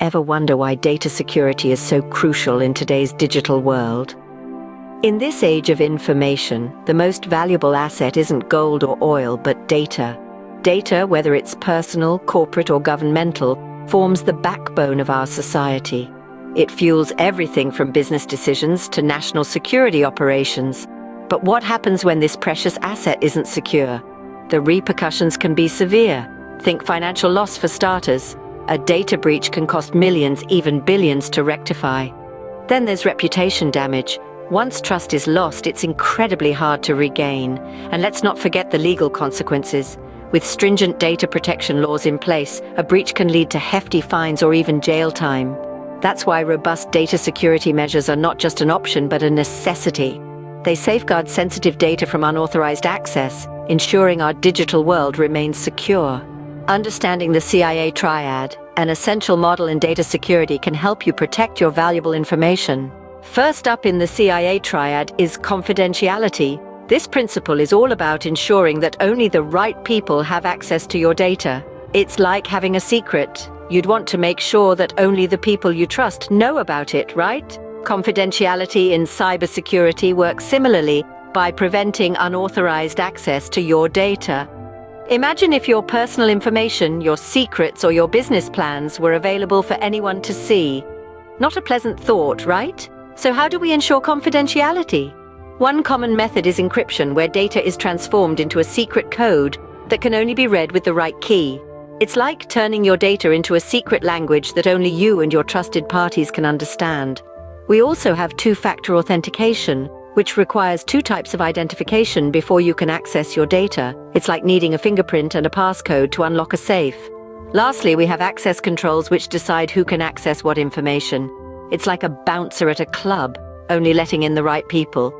ever wonder why data security is so crucial in today's digital world? In this age of information, the most valuable asset isn't gold or oil, but data. Data, whether it's personal, corporate, or governmental, forms the backbone of our society. It fuels everything from business decisions to national security operations. But what happens when this precious asset isn't secure? The repercussions can be severe. Think financial loss for starters. A data breach can cost millions, even billions, to rectify. Then there's reputation damage. Once trust is lost, it's incredibly hard to regain. And let's not forget the legal consequences. With stringent data protection laws in place, a breach can lead to hefty fines or even jail time. That's why robust data security measures are not just an option, but a necessity. They safeguard sensitive data from unauthorized access, ensuring our digital world remains secure. Understanding the CIA TRIAD, an essential model in data security, can help you protect your valuable information. First up in the CIA TRIAD is confidentiality. This principle is all about ensuring that only the right people have access to your data. It's like having a secret. You'd want to make sure that only the people you trust know about it, right? Confidentiality in cybersecurity works similarly by preventing unauthorized access to your data. Imagine if your personal information, your secrets, or your business plans were available for anyone to see. Not a pleasant thought, right? So how do we ensure confidentiality? One common method is encryption, where data is transformed into a secret code that can only be read with the right key. It's like turning your data into a secret language that only you and your trusted parties can understand. We also have two-factor authentication, which requires two types of identification before you can access your data. It's like needing a fingerprint and a passcode to unlock a safe. Lastly, we have access controls which decide who can access what information. It's like a bouncer at a club, only letting in the right people.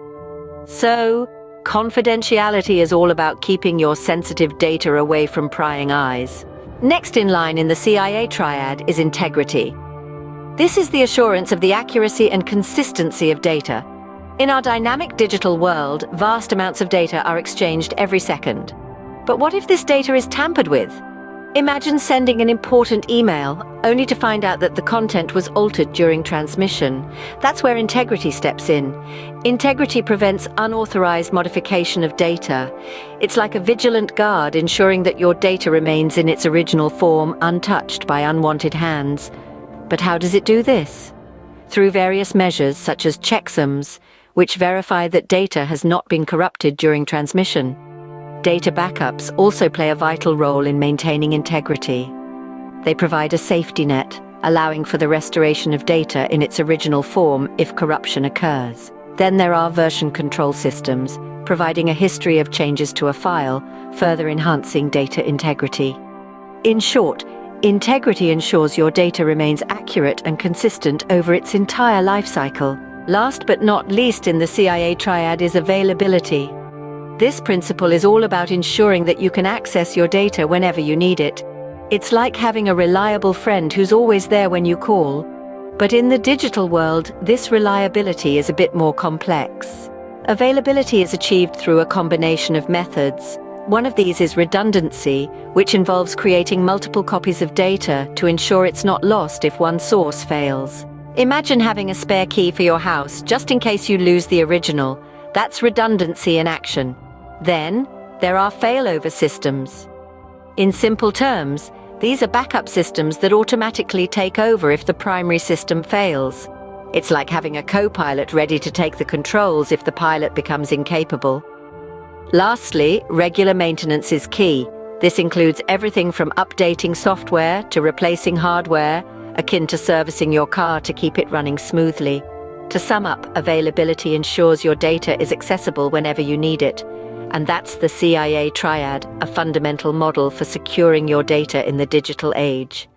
So, confidentiality is all about keeping your sensitive data away from prying eyes. Next in line in the CIA TRIAD is integrity. This is the assurance of the accuracy and consistency of data. In our dynamic digital world, vast amounts of data are exchanged every second. But what if this data is tampered with? Imagine sending an important email, only to find out that the content was altered during transmission. That's where integrity steps in. Integrity prevents unauthorized modification of data. It's like a vigilant guard, ensuring that your data remains in its original form, untouched by unwanted hands. But how does it do this? Through various measures such as checksums, which verify that data has not been corrupted during transmission. Data backups also play a vital role in maintaining integrity. They provide a safety net, allowing for the restoration of data in its original form if corruption occurs. Then there are version control systems, providing a history of changes to a file, further enhancing data integrity. In short, integrity ensures your data remains accurate and consistent over its entire life cycle. Last but not least in the CIA TRIAD is availability. This principle is all about ensuring that you can access your data whenever you need it. It's like having a reliable friend who's always there when you call. But in the digital world, this reliability is a bit more complex. Availability is achieved through a combination of methods. One of these is redundancy, which involves creating multiple copies of data to ensure it's not lost if one source fails. Imagine having a spare key for your house, just in case you lose the original. That's redundancy in action. Then, there are failover systems. In simple terms, these are backup systems that automatically take over if the primary system fails. It's like having a co-pilot ready to take the controls if the pilot becomes incapable. Lastly, regular maintenance is key. This includes everything from updating software to replacing hardware, akin to servicing your car to keep it running smoothly. To sum up, availability ensures your data is accessible whenever you need it. And that's the CIA TRIAD, a fundamental model for securing your data in the digital age.